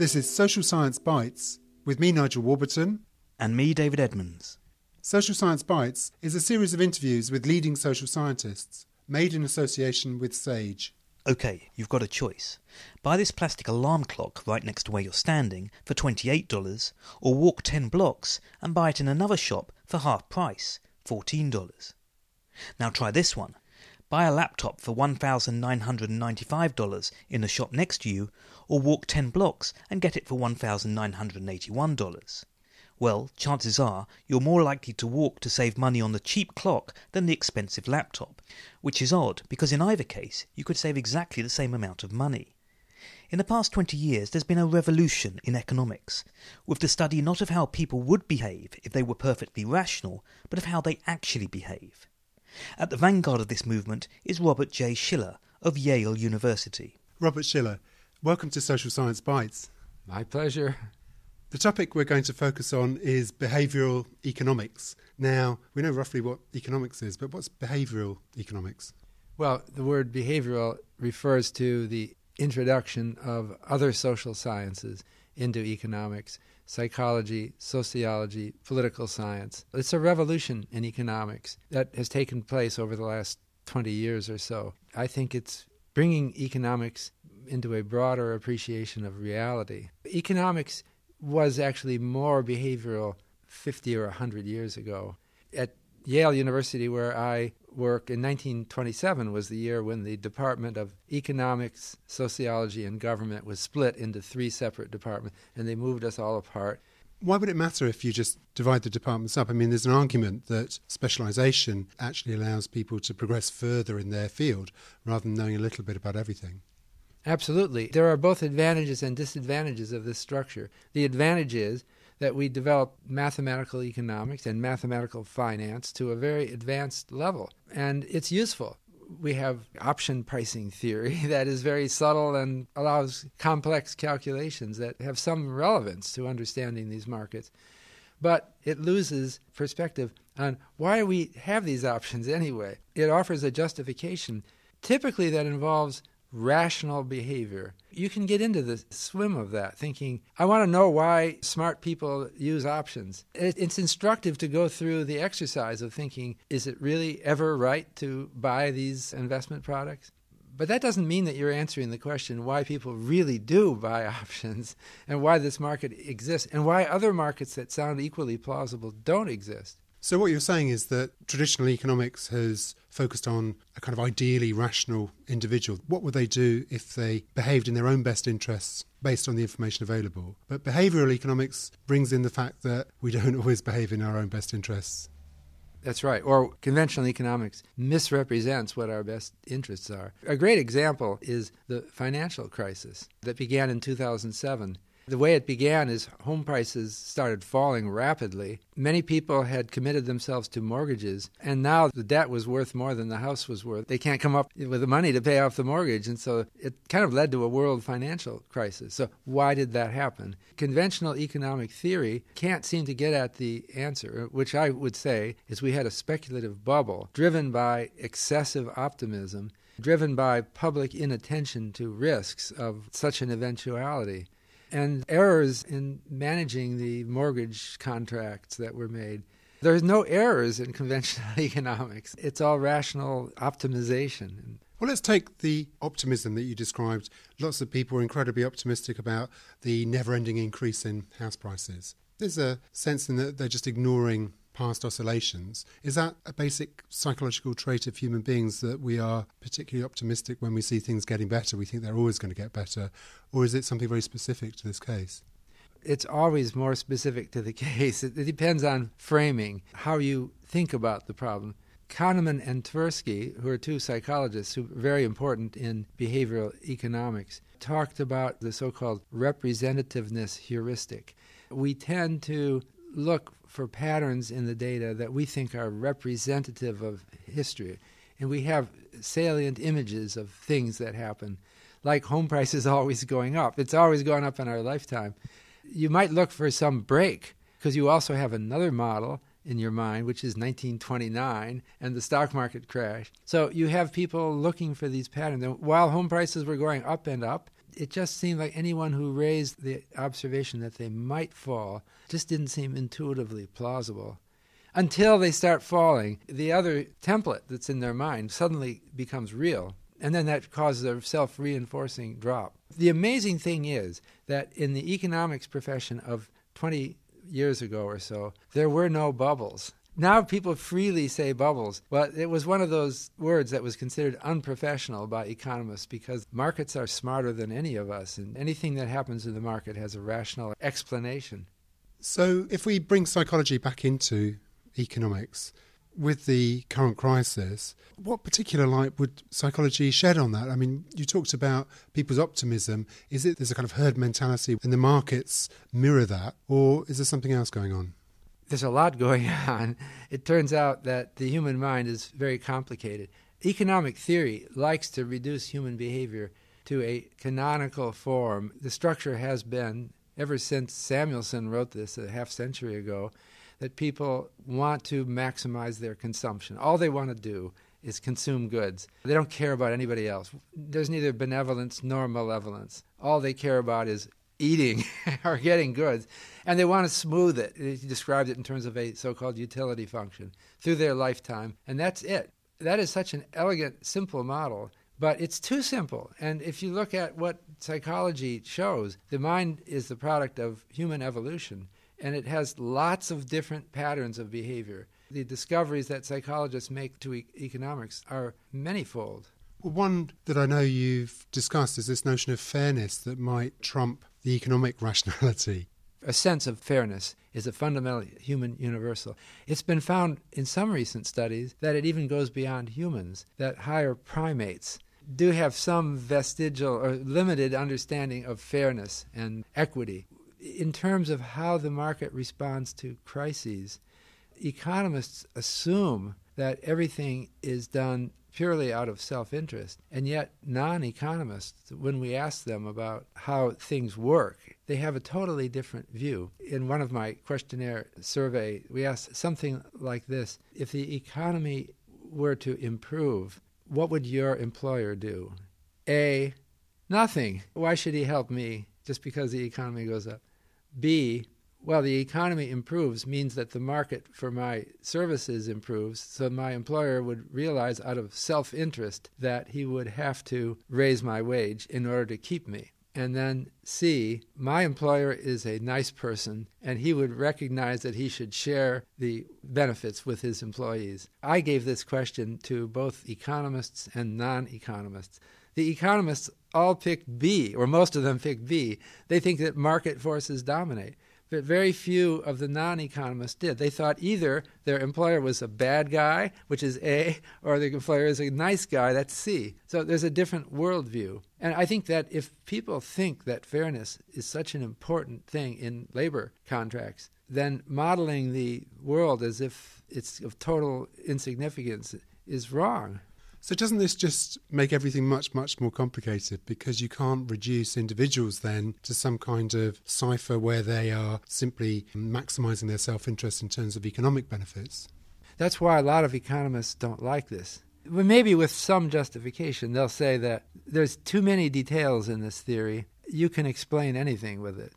This is Social Science Bites with me, Nigel Warburton. And me, David Edmonds. Social Science Bites is a series of interviews with leading social scientists, made in association with SAGE. OK, you've got a choice. Buy this plastic alarm clock right next to where you're standing for $28, or walk 10 blocks and buy it in another shop for half price, $14. Now try this one. Buy a laptop for $1,995 in the shop next to you, or walk 10 blocks and get it for $1,981. Well, chances are you're more likely to walk to save money on the cheap clock than the expensive laptop, which is odd because in either case you could save exactly the same amount of money. In the past 20 years there's been a revolution in economics, with the study not of how people would behave if they were perfectly rational, but of how they actually behave. At the vanguard of this movement is Robert J. Shiller of Yale University. Robert Shiller, welcome to Social Science Bites. My pleasure. The topic we're going to focus on is behavioural economics. Now, we know roughly what economics is, but what's behavioural economics? Well, the word behavioral refers to the introduction of other social sciences into economics, psychology, sociology, political science. It's a revolution in economics that has taken place over the last 20 years or so. I think it's bringing economics into a broader appreciation of reality. Economics was actually more behavioral 50 or 100 years ago. At Yale University, where I work, in 1927 was the year when the Department of Economics, Sociology, and Government was split into 3 separate departments, and they moved us all apart. Why would it matter if you just divide the departments up? I mean, there's an argument that specialisation actually allows people to progress further in their field rather than knowing a little bit about everything. Absolutely. There are both advantages and disadvantages of this structure. The advantage is that we develop mathematical economics and mathematical finance to a very advanced level, and it's useful. We have option pricing theory that is very subtle and allows complex calculations that have some relevance to understanding these markets. But it loses perspective on why we have these options anyway. It offers a justification, typically that involves rational behavior. You can get into the swim of that, thinking, I want to know why smart people use options. It's instructive to go through the exercise of thinking, is it really ever right to buy these investment products? But that doesn't mean that you're answering the question why people really do buy options and why this market exists and why other markets that sound equally plausible don't exist. So what you're saying is that traditional economics has focused on a kind of ideally rational individual. What would they do if they behaved in their own best interests based on the information available? But behavioural economics brings in the fact that we don't always behave in our own best interests. That's right. Or conventional economics misrepresents what our best interests are. A great example is the financial crisis that began in 2007. The way it began is home prices started falling rapidly. Many people had committed themselves to mortgages, and now the debt was worth more than the house was worth. They can't come up with the money to pay off the mortgage, and so it kind of led to a world financial crisis. So why did that happen? Conventional economic theory can't seem to get at the answer, which I would say is we had a speculative bubble driven by excessive optimism, driven by public inattention to risks of such an eventuality, and errors in managing the mortgage contracts that were made. There's no errors in conventional economics. It's all rational optimization. Well, let's take the optimism that you described. Lots of people are incredibly optimistic about the never-ending increase in house prices. There's a sense in that they're just ignoring past oscillations. Is that a basic psychological trait of human beings, that we are particularly optimistic when we see things getting better? We think they're always going to get better. Or is it something very specific to this case? It's always more specific to the case. It depends on framing, how you think about the problem. Kahneman and Tversky, who are 2 psychologists who are very important in behavioral economics, talked about the so-called representativeness heuristic. We tend to look for patterns in the data that we think are representative of history. And we have salient images of things that happen, like home prices always going up. It's always gone up in our lifetime. You might look for some break, because you also have another model in your mind, which is 1929 and the stock market crash. So you have people looking for these patterns. And while home prices were going up and up, It just seemed like anyone who raised the observation that they might fall just didn't seem intuitively plausible. Until they start falling, the other template that's in their mind suddenly becomes real, and then that causes a self-reinforcing drop. The amazing thing is that in the economics profession of 20 years ago or so, there were no bubbles. Now people freely say bubbles. Well, it was one of those words that was considered unprofessional by economists because markets are smarter than any of us, and anything that happens in the market has a rational explanation. So if we bring psychology back into economics, with the current crisis, what particular light would psychology shed on that? I mean, you talked about people's optimism. Is it there's a kind of herd mentality and the markets mirror that, or is there something else going on? There's a lot going on. It turns out that the human mind is very complicated. Economic theory likes to reduce human behavior to a canonical form. The structure has been, ever since Samuelson wrote this a half century ago, that people want to maximize their consumption. All they want to do is consume goods. They don't care about anybody else. There's neither benevolence nor malevolence. All they care about is eating or getting goods, and they want to smooth it. He described it in terms of a so-called utility function through their lifetime, and that's it. That is such an elegant, simple model, but it's too simple. And if you look at what psychology shows, the mind is the product of human evolution, and it has lots of different patterns of behavior. The discoveries that psychologists make to economics are manyfold. Well, one that I know you've discussed is this notion of fairness that might trump the economic rationality. A sense of fairness is a fundamental human universal. It's been found in some recent studies that it even goes beyond humans, that higher primates do have some vestigial or limited understanding of fairness and equity. In terms of how the market responds to crises, economists assume that everything is done purely out of self-interest, and yet non-economists, when we ask them about how things work, they have a totally different view. In one of my questionnaire survey, we asked something like this: if the economy were to improve, what would your employer do? A, nothing. Why should he help me just because the economy goes up? B, well, the economy improves means that the market for my services improves, so my employer would realize out of self-interest that he would have to raise my wage in order to keep me. And then C, my employer is a nice person, and he would recognize that he should share the benefits with his employees. I gave this question to both economists and non-economists. The economists all picked B, or most of them picked B. They think that market forces dominate. But very few of the non-economists did. They thought either their employer was a bad guy, which is A, or the employer is a nice guy, that's C. So there's a different worldview. And I think that if people think that fairness is such an important thing in labor contracts, then modeling the world as if it's of total insignificance is wrong. So doesn't this just make everything much, much more complicated, because you can't reduce individuals then to some kind of cipher where they are simply maximising their self-interest in terms of economic benefits? That's why a lot of economists don't like this. Well, maybe with some justification, they'll say that there's too many details in this theory. You can explain anything with it.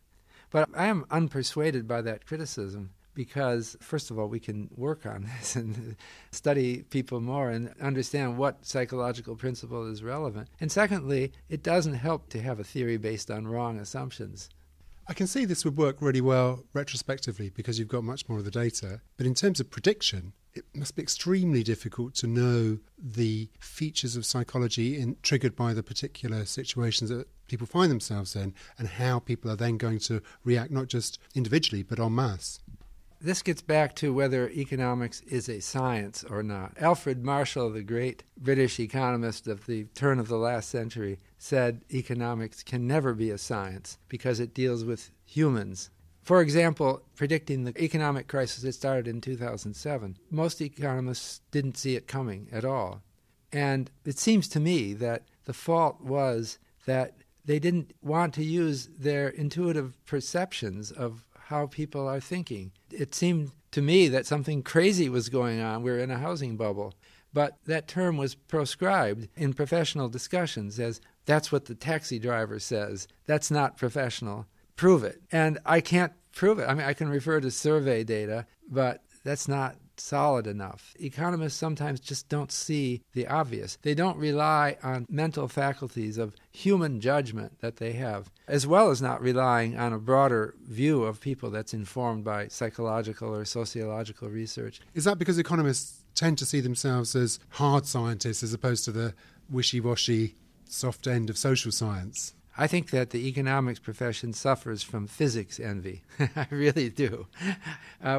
But I am unpersuaded by that criticism, because, first of all, we can work on this and study people more and understand what psychological principle is relevant. And secondly, it doesn't help to have a theory based on wrong assumptions. I can see this would work really well retrospectively because you've got much more of the data. But in terms of prediction, it must be extremely difficult to know the features of psychology triggered by the particular situations that people find themselves in, and how people are then going to react, not just individually, but en masse. This gets back to whether economics is a science or not. Alfred Marshall, the great British economist of the turn of the last century, said economics can never be a science because it deals with humans. For example, predicting the economic crisis that started in 2007, most economists didn't see it coming at all. And it seems to me that the fault was that they didn't want to use their intuitive perceptions of how people are thinking. It seemed to me that something crazy was going on. We're in a housing bubble. but that term was proscribed in professional discussions as that's what the taxi driver says. That's not professional. Prove it. And I can't prove it. I mean, I can refer to survey data, but that's not solid enough. Economists sometimes just don't see the obvious. They don't rely on mental faculties of human judgment that they have, as well as not relying on a broader view of people that's informed by psychological or sociological research. Is that because economists tend to see themselves as hard scientists as opposed to the wishy-washy soft end of social science? I think that the economics profession suffers from physics envy. I really do.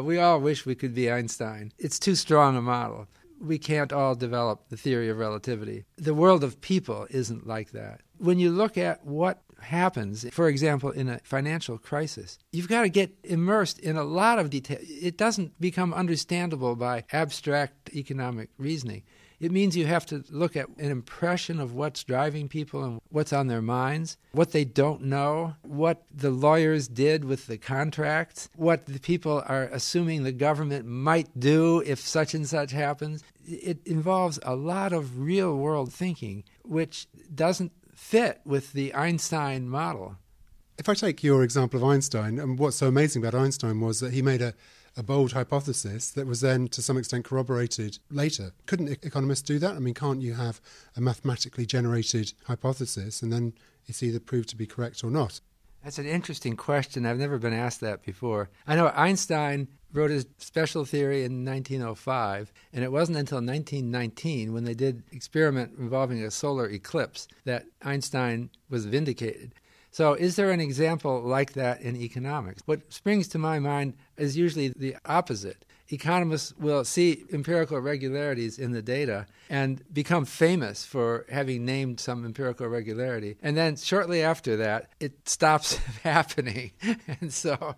We all wish we could be Einstein. It's too strong a model. We can't all develop the theory of relativity. The world of people isn't like that. When you look at what happens, for example, in a financial crisis, you've got to get immersed in a lot of detail. It doesn't become understandable by abstract economic reasoning. It means you have to look at an impression of what's driving people and what's on their minds, what they don't know, what the lawyers did with the contracts, what the people are assuming the government might do if such and such happens. It involves a lot of real-world thinking, which doesn't fit with the Einstein model. If I take your example of Einstein, and what's so amazing about Einstein was that he made a bold hypothesis that was then to some extent corroborated later. Couldn't economists do that? I mean, can't you have a mathematically generated hypothesis and then it's either proved to be correct or not? That's an interesting question. I've never been asked that before. I know Einstein wrote his special theory in 1905, and it wasn't until 1919 when they did an experiment involving a solar eclipse that Einstein was vindicated. So is there an example like that in economics? What springs to my mind is usually the opposite. Economists will see empirical irregularities in the data and become famous for having named some empirical irregularity. And then shortly after that, it stops happening. And so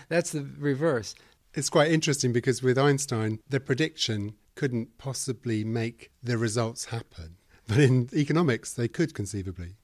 that's the reverse. It's quite interesting because with Einstein, the prediction couldn't possibly make the results happen. But in economics, they could conceivably.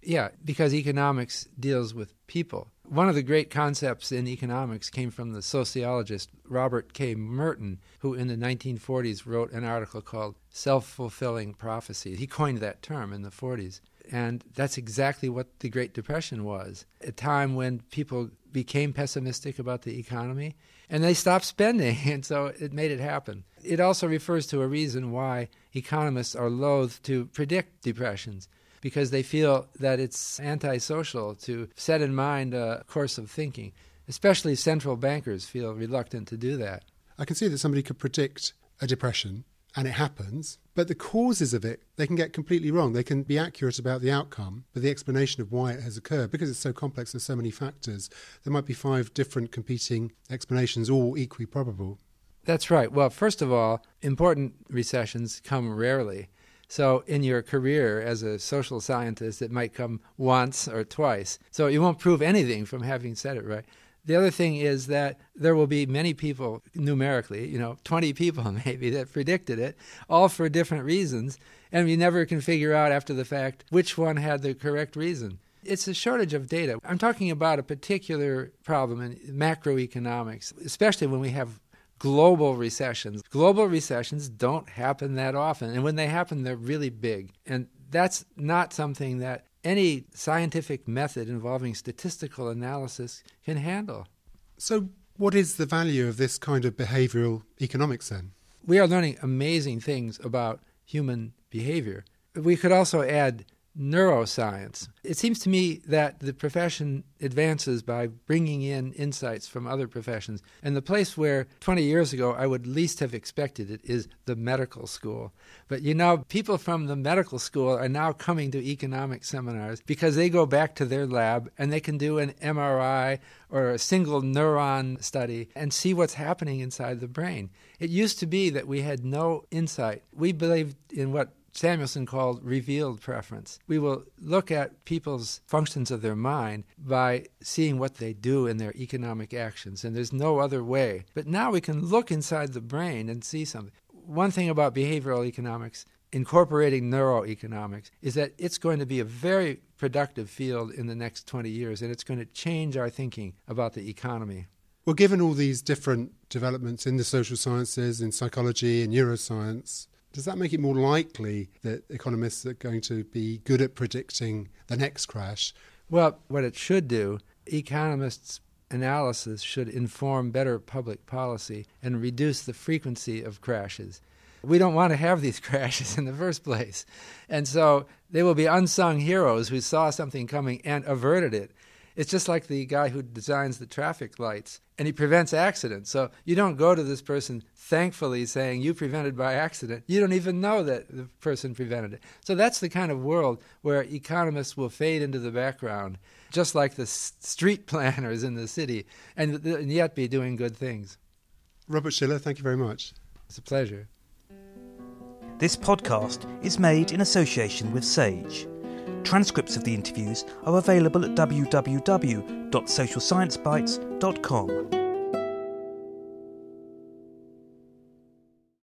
Yeah, because economics deals with people. One of the great concepts in economics came from the sociologist Robert K. Merton, who in the 1940s wrote an article called Self-Fulfilling Prophecy. He coined that term in the 40s. And that's exactly what the Great Depression was, a time when people became pessimistic about the economy, and they stopped spending, and so it made it happen. It also refers to a reason why economists are loath to predict depressions, because they feel that it's antisocial to set in mind a course of thinking. Especially central bankers feel reluctant to do that. I can see that somebody could predict a depression, and it happens, but the causes of it, they can get completely wrong. They can be accurate about the outcome, but the explanation of why it has occurred, because it's so complex, there's so many factors, there might be 5 different competing explanations, all equally probable. That's right. Well, first of all, important recessions come rarely. So in your career as a social scientist, it might come once or twice. So you won't prove anything from having said it right. The other thing is that there will be many people, numerically, 20 people maybe, that predicted it, all for different reasons, and you never can figure out after the fact which one had the correct reason. It's a shortage of data. I'm talking about a particular problem in macroeconomics, especially when we have global recessions. Global recessions don't happen that often, and when they happen, they're really big. And that's not something that any scientific method involving statistical analysis can handle. So what is the value of this kind of behavioural economics then? We are learning amazing things about human behavior. We could also add neuroscience. It seems to me that the profession advances by bringing in insights from other professions. And the place where 20 years ago I would least have expected it is the medical school. But people from the medical school are now coming to economic seminars because they go back to their lab and they can do an MRI or a single neuron study and see what's happening inside the brain. It used to be that we had no insight. We believed in what Samuelson called revealed preference. We will look at people's functions of their mind by seeing what they do in their economic actions, and there's no other way. But now we can look inside the brain and see something. One thing about behavioral economics, incorporating neuroeconomics, is that it's going to be a very productive field in the next 20 years, and it's going to change our thinking about the economy. Well, given all these different developments in the social sciences, in psychology and neuroscience, Does that make it more likely that economists are going to be good at predicting the next crash? Well, what it should do, economists' analysis should inform better public policy and reduce the frequency of crashes. We don't want to have these crashes in the first place. And so they will be unsung heroes who saw something coming and averted it. It's just like the guy who designs the traffic lights, and he prevents accidents. So you don't go to this person thankfully saying, you prevented by accident. You don't even know that the person prevented it. So that's the kind of world where economists will fade into the background, just like the street planners in the city, and yet be doing good things. Robert Shiller, thank you very much. It's a pleasure. This podcast is made in association with Sage. Transcripts of the interviews are available at www.socialsciencebites.com.